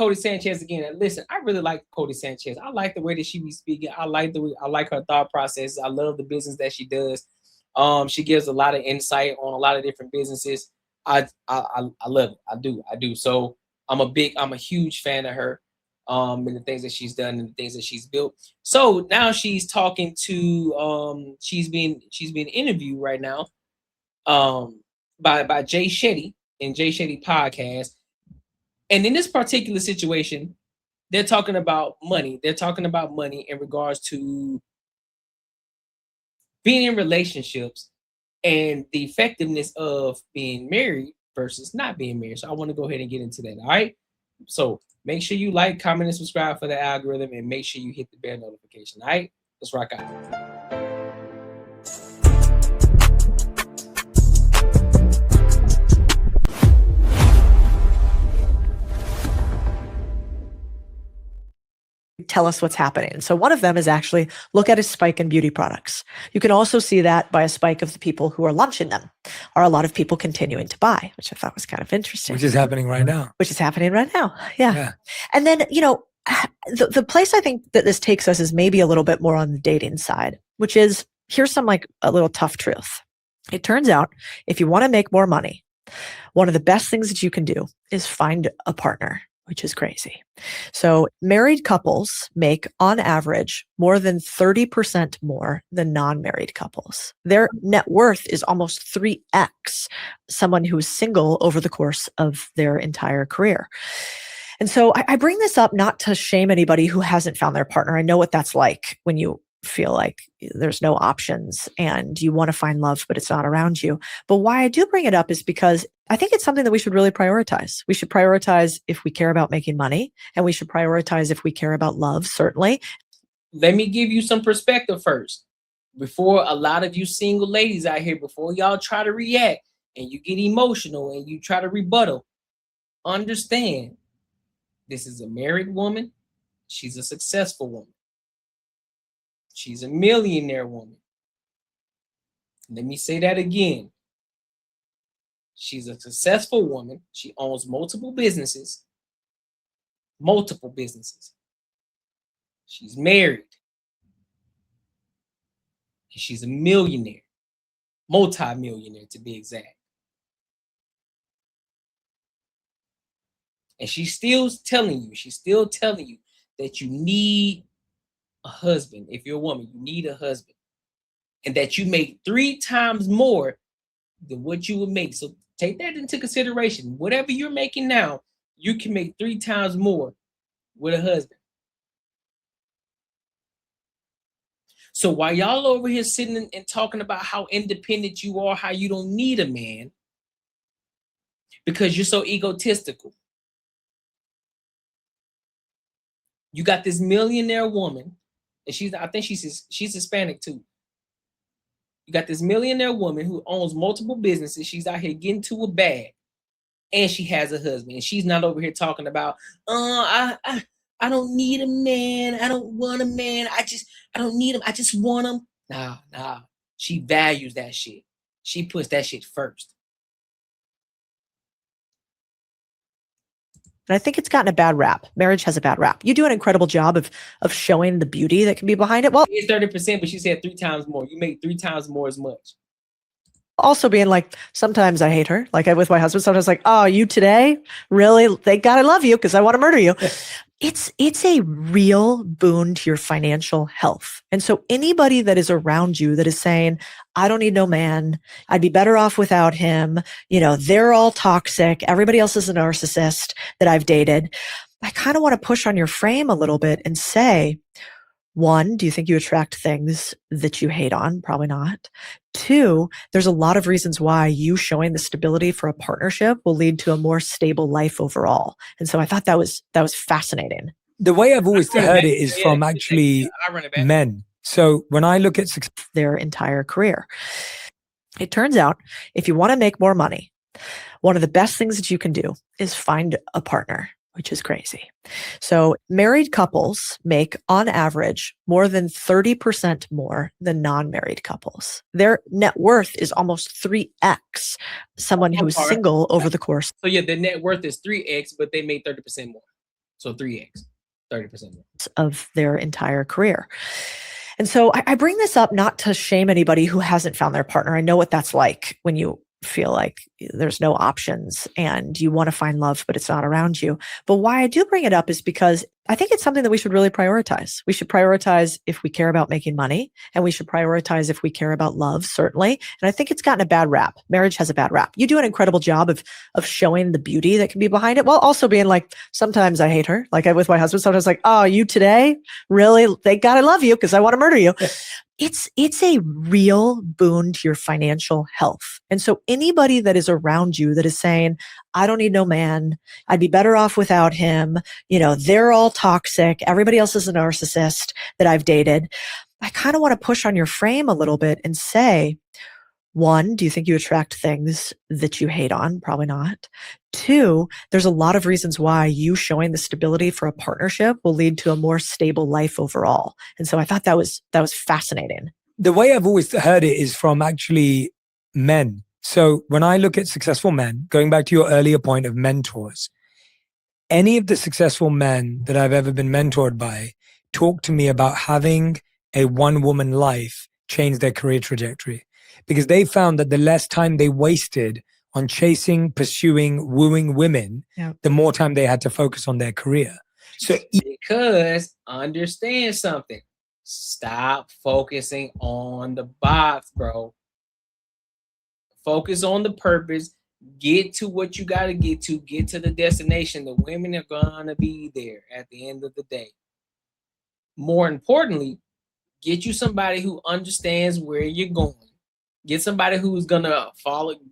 Codie Sanchez again. And listen, I really like Codie Sanchez. I like the way that she be speaking. I like her thought process. I love the business that she does. She gives a lot of insight on a lot of different businesses. I love it. I do. So I'm a huge fan of her. And the things that she's done and the things that she's built. So now she's talking to she's being interviewed right now by Jay Shetty in Jay Shetty podcast. And in this particular situation, they're talking about money. They're talking about money in regards to being in relationships and the effectiveness of being married versus not being married. So I want to go ahead and get into that. All right. So make sure you like, comment, and subscribe for the algorithm, and make sure you hit the bell notification. All right. Let's rock out. Tell us what's happening. So one of them is actually look at a spike in beauty products. You can also see that by a spike of the people who are launching them. Are a lot of people continuing to buy, which I thought was kind of interesting. Which is happening right now. Yeah. And then, the place I think that this takes us is maybe a little bit more on the dating side, which is, here's some like a little tough truth. It turns out if you want to make more money, one of the best things that you can do is find a partner, which is crazy. So married couples make, on average, more than 30% more than non-married couples. Their net worth is almost 3x someone who is single over the course of their entire career. And so I bring this up not to shame anybody who hasn't found their partner. I know what that's like when you feel like there's no options and you want to find love, but it's not around you. But why I do bring it up is because I think it's something that we should really prioritize. We should prioritize if we care about making money, and we should prioritize if we care about love, certainly. Let me give you some perspective first. Before a lot of you single ladies out here, before y'all try to react and you get emotional and you try to rebuttal, understand this is a married woman. She's a successful woman. She's a millionaire woman. Let me say that again. She's a successful woman. She owns multiple businesses. She's married. And she's a millionaire. Multi-millionaire to be exact. And she's still telling you that you need a husband. If you're a woman, you need a husband, and that you make 3 times more than what you would make. So take that into consideration. Whatever you're making now, you can make 3 times more with a husband. So while y'all over here sitting and talking about how independent you are, how you don't need a man because you're so egotistical, you got this millionaire woman. And I think she's Hispanic too. You got this millionaire woman who owns multiple businesses. She's out here getting to a bag, and she has a husband. And she's not over here talking about, I don't need a man. I don't want a man. I don't need him. I just want him. Nah. She values that shit. She puts that shit first. And I think it's gotten a bad rap. Marriage has a bad rap. You do an incredible job of showing the beauty that can be behind it. Well, it's 30%, but she said 3 times more. You make 3 times more as much. Also being like, sometimes I hate her. Like with my husband, sometimes like, oh, you today? Really? Thank God I love you because I want to murder you. It's a real boon to your financial health. And so anybody that is around you that is saying, I don't need no man, I'd be better off without him, they're all toxic, everybody else is a narcissist that I've dated, I kind of want to push on your frame a little bit and say, 1, do you think you attract things that you hate on? Probably not. 2, there's a lot of reasons why you showing the stability for a partnership will lead to a more stable life overall. And so I thought that was fascinating. The way I've always heard it is from actually men. So when I look at their entire career, it turns out if you want to make more money, one of the best things that you can do is find a partner, which is crazy. So married couples make, on average, more than 30% more than non-married couples. Their net worth is almost 3x someone who is single over the course. So yeah, their net worth is 3x, but they made 30% more. So 3x, 30% more. Of their entire career. And so I bring this up not to shame anybody who hasn't found their partner. I know what that's like when you feel like there's no options and you want to find love, but it's not around you. But why I do bring it up is because I think it's something that we should really prioritize. We should prioritize if we care about making money, and we should prioritize if we care about love, certainly. And I think it's gotten a bad rap. Marriage has a bad rap. You do an incredible job of showing the beauty that can be behind it, while also being like, sometimes I hate her. Like with my husband, sometimes like, oh, you today? Really? Thank God I love you because I want to murder you. It's a real boon to your financial health. And so anybody that is around you that is saying, I don't need no man, I'd be better off without him, they're all toxic, everybody else is a narcissist that I've dated, I kind of want to push on your frame a little bit and say, one, do you think you attract things that you hate on? Probably not. Two, there's a lot of reasons why you showing the stability for a partnership will lead to a more stable life overall. And so I thought that was fascinating. The way I've always heard it is from actually men. So when I look at successful men, going back to your earlier point of mentors, any of the successful men that I've ever been mentored by talk to me about having a one-woman life change their career trajectory. Because they found that the less time they wasted on chasing, pursuing, wooing women, the more time they had to focus on their career. So because understand something. Stop focusing on the box, bro. Focus on the purpose. Get to what you got to get to the destination. The women are going to be there at the end of the day. More importantly, get you somebody who understands where you're going. Get somebody who's going to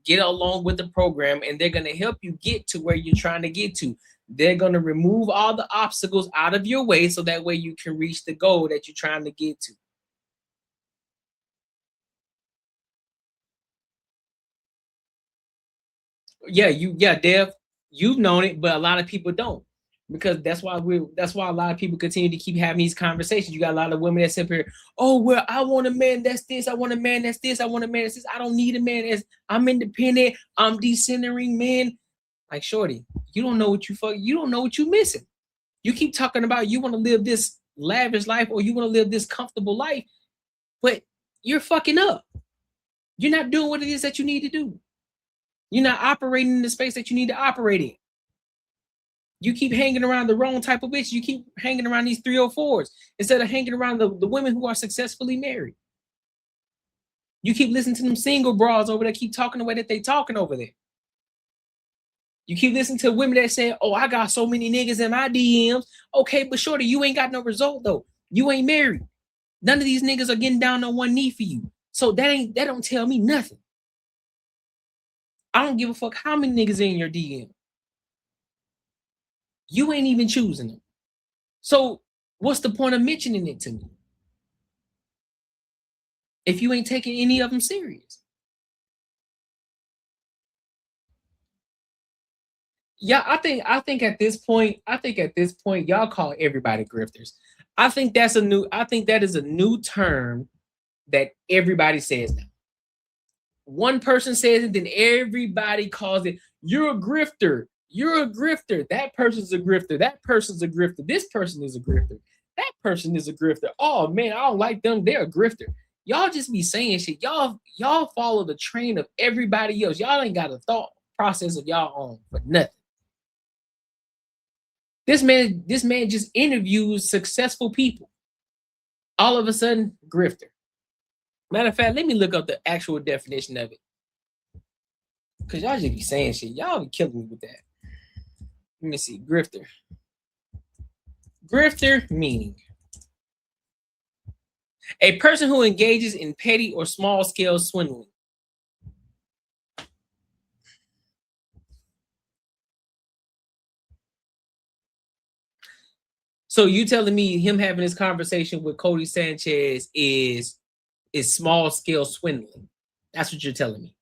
get along with the program, and they're going to help you get to where you're trying to get to. They're going to remove all the obstacles out of your way so that way you can reach the goal that you're trying to get to. Dev, you've known it, but a lot of people don't. Because that's why a lot of people continue to keep having these conversations. You got a lot of women that sit here, oh, well, I want a man that's this, I want a man that's this, I want a man that's this. I don't need a man that's, I'm independent, I'm decentering men. Like, shorty, you don't know what you're missing. You keep talking about you want to live this lavish life or you want to live this comfortable life, but you're fucking up. You're not doing what it is that you need to do. You're not operating in the space that you need to operate in. You keep hanging around the wrong type of bitch. You keep hanging around these 304s instead of hanging around the women who are successfully married. You keep listening to them single bras over there, keep talking the way that they talking over there. You keep listening to women that say, oh, I got so many niggas in my DMs. Okay, but shorty, you ain't got no result though. You ain't married. None of these niggas are getting down on one knee for you. So that don't tell me nothing. I don't give a fuck how many niggas in your DM. You ain't even choosing them. So what's the point of mentioning it to me if you ain't taking any of them serious? Yeah, I think at this point, y'all call everybody grifters. I think that is a new term that everybody says now. One person says it, then everybody calls it, you're a grifter. You're a grifter. That person's a grifter. That person's a grifter. This person is a grifter. That person is a grifter. Oh man, I don't like them. They're a grifter. Y'all just be saying shit. Y'all follow the train of everybody else. Y'all ain't got a thought process of y'all own for nothing. This man just interviews successful people. All of a sudden, grifter. Matter of fact, let me look up the actual definition of it. Because y'all just be saying shit. Y'all be killing me with that. Let me see. Grifter. Grifter meaning a person who engages in petty or small scale swindling. So you telling me him having this conversation with Codie Sanchez is small scale swindling? That's what you're telling me.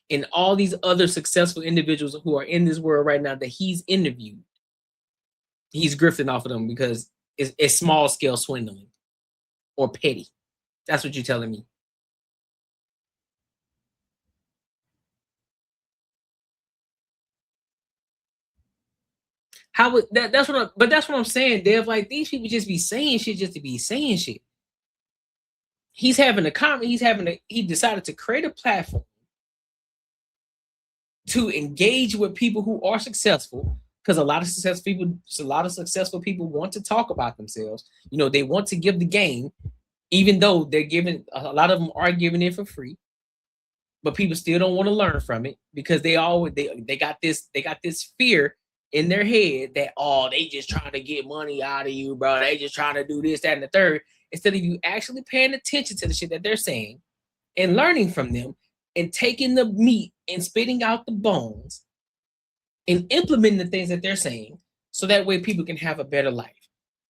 And all these other successful individuals who are in this world right now that he's interviewed, he's grifting off of them because it's small scale swindling or petty. That's what you're telling me. That's what I'm saying, Dev. Like, these people just be saying shit just to be saying shit. He decided to create a platform to engage with people who are successful, because a lot of successful people want to talk about themselves. You know, they want to give the game, even though a lot of them are giving it for free, but people still don't want to learn from it because they got this fear in their head that, oh, they just trying to get money out of you, bro. They just trying to do this, that, and the third, instead of you actually paying attention to the shit that they're saying and learning from them and taking the meat and spitting out the bones and implementing the things that they're saying, so that way people can have a better life.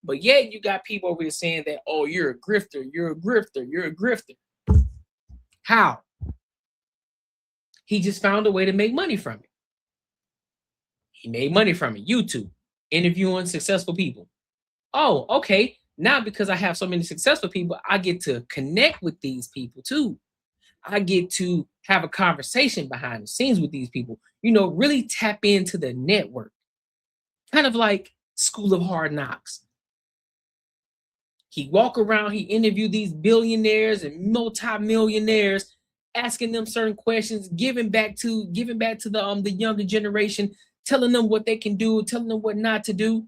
But yet you got people over here saying that, oh, you're a grifter, you're a grifter, you're a grifter. How? He just found a way to make money from it. He made money from it. YouTube, interviewing successful people. Oh, okay. Now, because I have so many successful people, I get to connect with these people too. I get to have a conversation behind the scenes with these people. You know, really tap into the network. Kind of like School of Hard Knocks. He walk around, he interviewed these billionaires and multi-millionaires, asking them certain questions, giving back to the younger generation, telling them what they can do, telling them what not to do.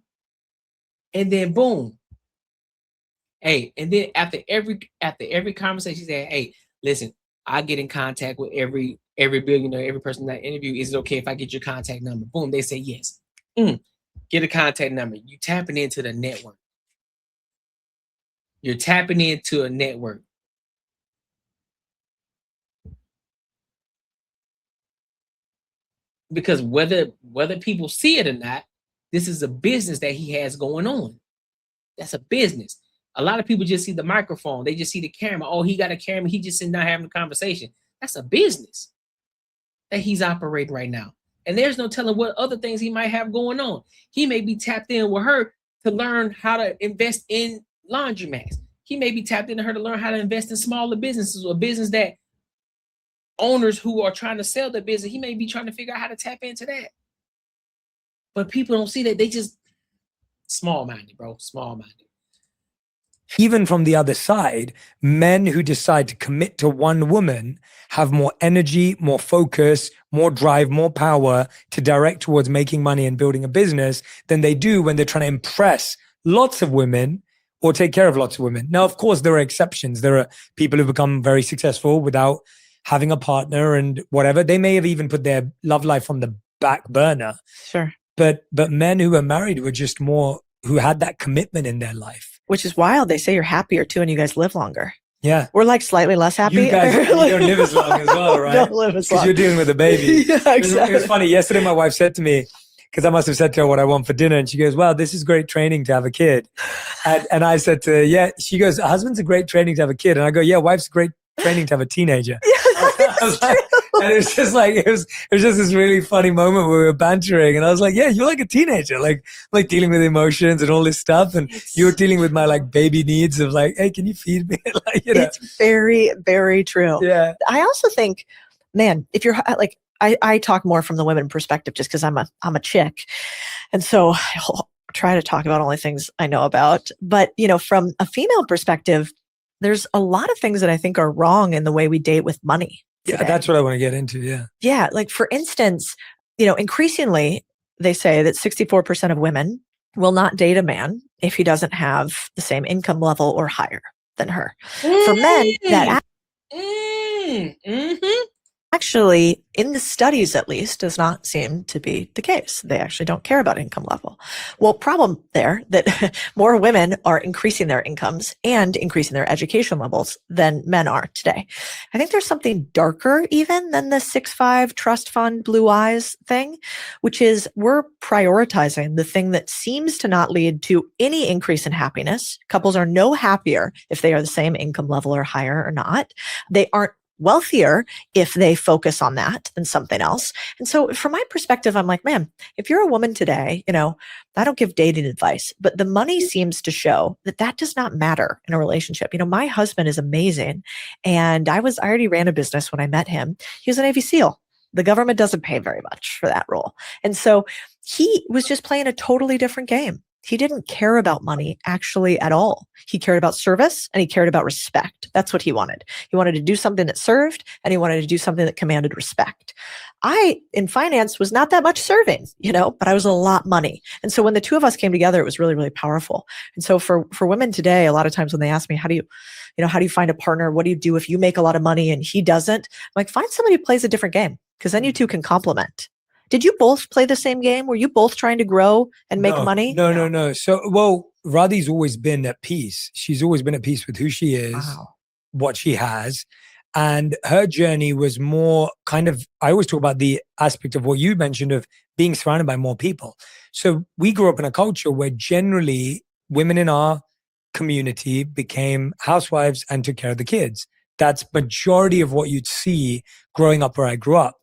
And then boom. Hey, and then after every conversation, he said, hey, listen, I get in contact with every billionaire, every person that I interview. Is it okay if I get your contact number? Boom, they say yes. Get a contact number. You tapping into the network. You're tapping into a network. Because whether people see it or not, this is a business that he has going on. That's a business. A lot of people just see the microphone. They just see the camera. Oh, he got a camera. He just sitting down having a conversation. That's a business that he's operating right now. And there's no telling what other things he might have going on. He may be tapped in with her to learn how to invest in laundromats. He may be tapped into her to learn how to invest in smaller businesses, or business that owners who are trying to sell their business, he may be trying to figure out how to tap into that. But people don't see that. They just small-minded, bro. Small-minded. Even from the other side, men who decide to commit to one woman have more energy, more focus, more drive, more power to direct towards making money and building a business than they do when they're trying to impress lots of women or take care of lots of women. Now, of course, there are exceptions. There are people who become very successful without having a partner and whatever. They may have even put their love life on the back burner. Sure. But men who were married were just more, who had that commitment in their life. Which is wild. They say you're happier too, and you guys live longer. Yeah. We're like slightly less happy. You guys you don't live as long as well, right? Don't live as long. Because you're dealing with a baby. Yeah, exactly. It was funny. Yesterday, my wife said to me, because I must have said to her what I want for dinner. And she goes, wow, this is great training to have a kid. And I said to her, yeah. She goes, husband's a great training to have a kid. And I go, yeah, wife's great training to have a teenager. And it was just like, it was just this really funny moment where we were bantering. And I was like, yeah, you're like a teenager, like dealing with emotions and all this stuff. And you're dealing with my like baby needs of like, hey, can you feed me? Like, you know. It's very, very true. Yeah. I also think, man, if you're like, I talk more from the women perspective just because I'm a chick. And so I'll try to talk about only things I know about. But, you know, from a female perspective, there's a lot of things that I think are wrong in the way we date with money. Yeah, that's what I want to get into. Yeah. Yeah. Like, for instance, you know, increasingly they say that 64% of women will not date a man if he doesn't have the same income level or higher than her. For men, that actually, in the studies at least, does not seem to be the case. They actually don't care about income level. Well, problem there that more women are increasing their incomes and increasing their education levels than men are today. I think there's something darker even than the 6'5" trust fund blue eyes thing, which is we're prioritizing the thing that seems to not lead to any increase in happiness. Couples are no happier if they are the same income level or higher or not. They aren't wealthier if they focus on that than something else. And so from my perspective, I'm like, man, if you're a woman today, you know, I don't give dating advice, but the money seems to show that that does not matter in a relationship. You know, my husband is amazing. And I already ran a business when I met him. He was a Navy SEAL. The government doesn't pay very much for that role. And so he was just playing a totally different game. He didn't care about money actually at all. He cared about service and he cared about respect. That's what he wanted. He wanted to do something that served and he wanted to do something that commanded respect. I, in finance, was not that much serving, but I was a lot money. And so when the two of us came together, it was really, really powerful. And so for women today, a lot of times when they ask me, how do you find a partner? What do you do if you make a lot of money and he doesn't? I'm like, find somebody who plays a different game, because then you two can complement. Did you both play the same game? Were you both trying to grow and make money? No. So, Radhi's always been at peace. She's always been at peace with who she is, what she has. And her journey was more kind of, I always talk about the aspect of what you mentioned of being surrounded by more people. So we grew up in a culture where generally women in our community became housewives and took care of the kids. That's majority of what you'd see growing up where I grew up.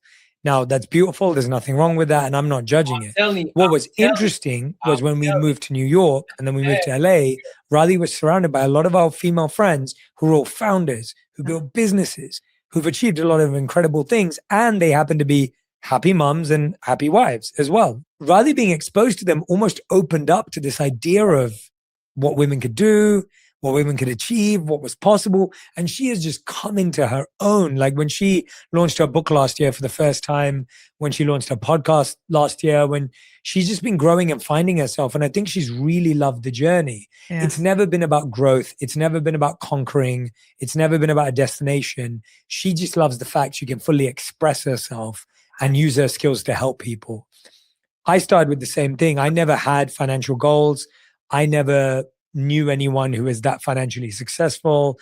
Now, that's beautiful. There's nothing wrong with that. And I'm not judging it. What was interesting was when we moved to New York and then we moved to LA, Radhi was surrounded by a lot of our female friends who were all founders, who built businesses, who've achieved a lot of incredible things. And they happen to be happy moms and happy wives as well. Radhi being exposed to them almost opened up to this idea of what women could do, what women could achieve, what was possible. And she has just come into her own. Like when she launched her book last year for the first time, when she launched her podcast last year, when she's just been growing and finding herself. And I think she's really loved the journey. Yeah. It's never been about growth. It's never been about conquering. It's never been about a destination. She just loves the fact she can fully express herself and use her skills to help people. I started with the same thing. I never had financial goals. I never knew anyone who is that financially successful.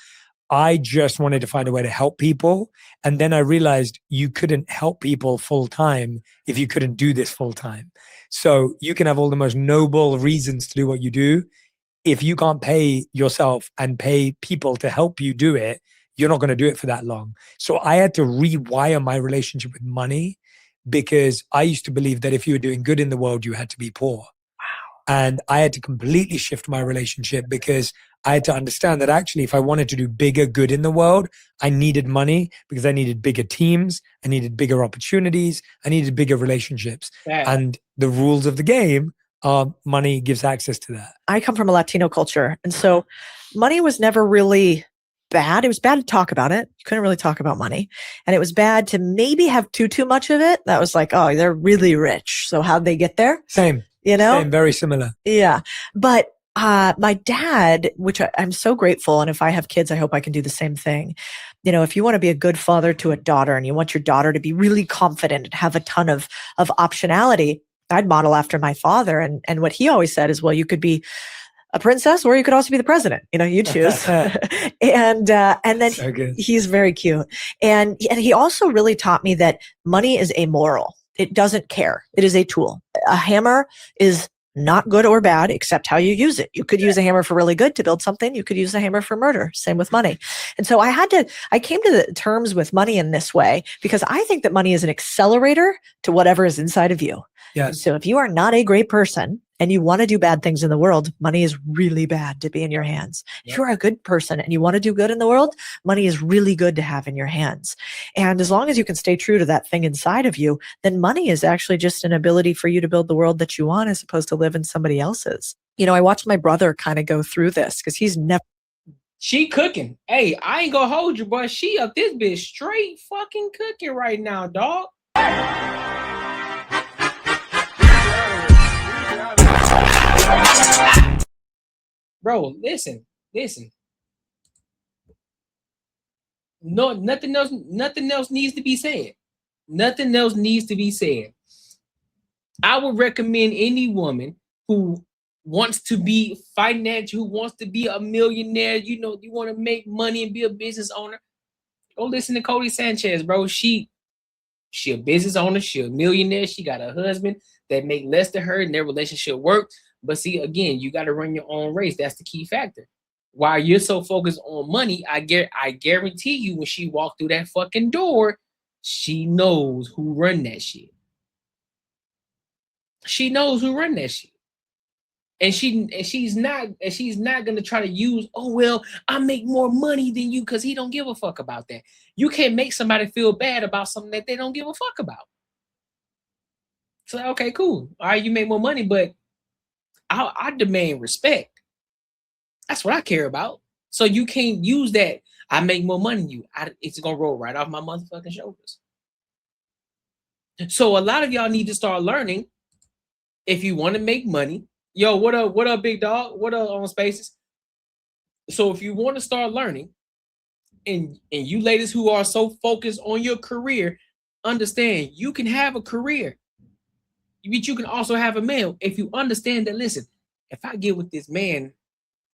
I just wanted to find a way to help people. And then I realized you couldn't help people full time if you couldn't do this full time. So you can have all the most noble reasons to do what you do. If you can't pay yourself and pay people to help you do it, you're not going to do it for that long. So I had to rewire my relationship with money, because I used to believe that if you were doing good in the world, you had to be poor. And I had to completely shift my relationship, because I had to understand that actually, if I wanted to do bigger good in the world, I needed money, because I needed bigger teams. I needed bigger opportunities. I needed bigger relationships. Yeah. And the rules of the game are money gives access to that. I come from a Latino culture. And so money was never really bad. It was bad to talk about it. You couldn't really talk about money. And it was bad to maybe have too much of it. That was like, oh, they're really rich. So how'd they get there? Same. Same, very similar. Yeah. But my dad, which I'm so grateful, and if I have kids, I hope I can do the same thing. If you want to be a good father to a daughter and you want your daughter to be really confident and have a ton of optionality, I'd model after my father. And what he always said is, well, you could be a princess or you could also be the president. You choose. and then so he's very cute. And he also really taught me that money is amoral. It doesn't care. It is a tool. A hammer is not good or bad, except how you use it. You could use a hammer for really good to build something. You could use a hammer for murder. Same with money. And so I came to the terms with money in this way, because I think that money is an accelerator to whatever is inside of you. Yes. So if you are not a great person and you want to do bad things in the world, money is really bad to be in your hands. Yep. If you're a good person and you want to do good in the world, money is really good to have in your hands. And as long as you can stay true to that thing inside of you, then money is actually just an ability for you to build the world that you want, as opposed to live in somebody else's. I watched my brother kind of go through this, because he's never. She cooking. Hey, I ain't gonna hold you, but she up this bitch straight fucking cooking right now, dog. Bro, listen. No, nothing else needs to be said. Nothing else needs to be said. I would recommend any woman who wants to be financial, who wants to be a millionaire, you want to make money and be a business owner, go listen to Codie Sanchez, bro. She a business owner, she a millionaire, she got a husband that make less than her and their relationship work. But see, again, you got to run your own race. That's the key factor. While you're so focused on money, I guarantee you, when she walked through that fucking door, she knows who run that shit. She knows who run that shit. And she's not gonna try to use, oh well, I make more money than you, because he don't give a fuck about that. You can't make somebody feel bad about something that they don't give a fuck about. So okay, cool. All right, you make more money, but I demand respect. That's what I care about. So you can't use that. I make more money than you. It's gonna roll right off my motherfucking shoulders. So a lot of y'all need to start learning if you want to make money. Yo, what up, big dog? What up on Spaces? So if you want to start learning, and you ladies who are so focused on your career, understand you can have a career, but you can also have a man. If you understand that, listen, if I get with this man,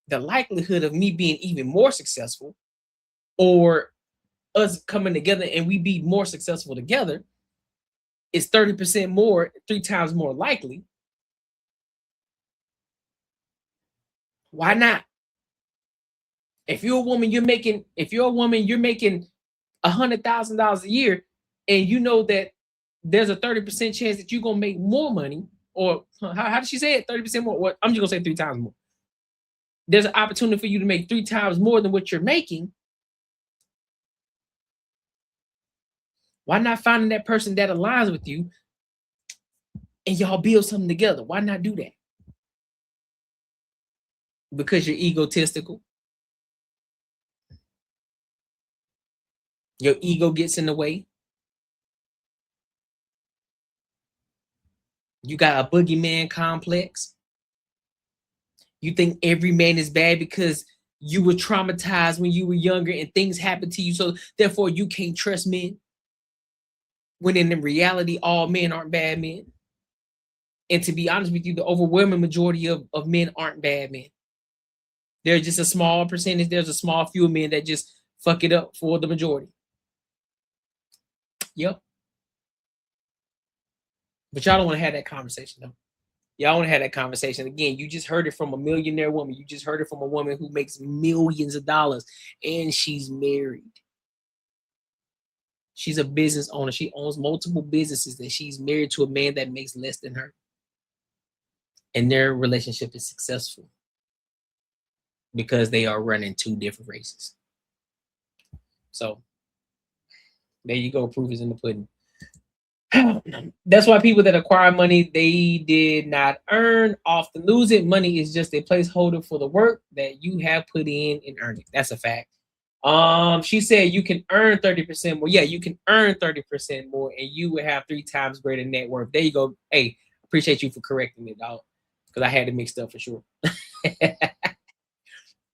the likelihood of me being even more successful, or us coming together and we be more successful together, is 30% more, 3 times more likely. Why not? If you're a woman, you're making $100,000 a year, and you know that there's a 30% chance that you're gonna make more money, or how did she say it? 30% more. What, I'm just gonna say 3 times more. There's an opportunity for you to make 3 times more than what you're making. Why not finding that person that aligns with you and y'all build something together? Why not do that? Because you're egotistical. Your ego gets in the way. You got a boogeyman complex. You think every man is bad because you were traumatized when you were younger and things happened to you, so therefore you can't trust men. When in reality, all men aren't bad men. And to be honest with you, the overwhelming majority of men aren't bad men. There's just a small percentage. There's a small few men that just fuck it up for the majority. Yep. But y'all don't want to have that conversation, though. Y'all want to have that conversation. Again, you just heard it from a millionaire woman. You just heard it from a woman who makes millions of dollars, and she's married. She's a business owner. She owns multiple businesses, and she's married to a man that makes less than her. And their relationship is successful because they are running 2 different races. So there you go. Proof is in the pudding. That's why people that acquire money they did not earn often lose it. Money is just a placeholder for the work that you have put in and earned it. That's a fact. She said you can earn 30% more. Yeah, you can earn 30% more, and you would have 3 times greater net worth. There you go. Hey, appreciate you for correcting me, dog, because I had it mixed up for sure.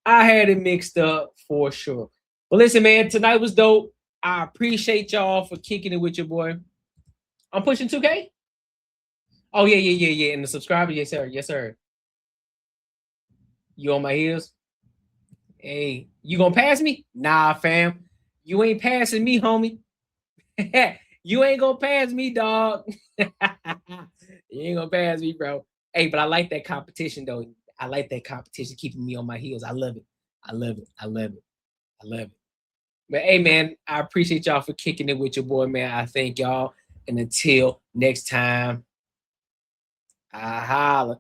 I had it mixed up for sure. Well, listen, man, tonight was dope. I appreciate y'all for kicking it with your boy. I'm pushing 2K. Oh yeah. And the subscribers, yes sir. You on my heels? Hey, you gonna pass me? Nah, fam. You ain't passing me, homie. You ain't gonna pass me, dog. You ain't gonna pass me, bro. Hey, but I like that competition though. I like that competition keeping me on my heels. I love it. But hey, man, I appreciate y'all for kicking it with your boy, man. I thank y'all. And until next time, I holla.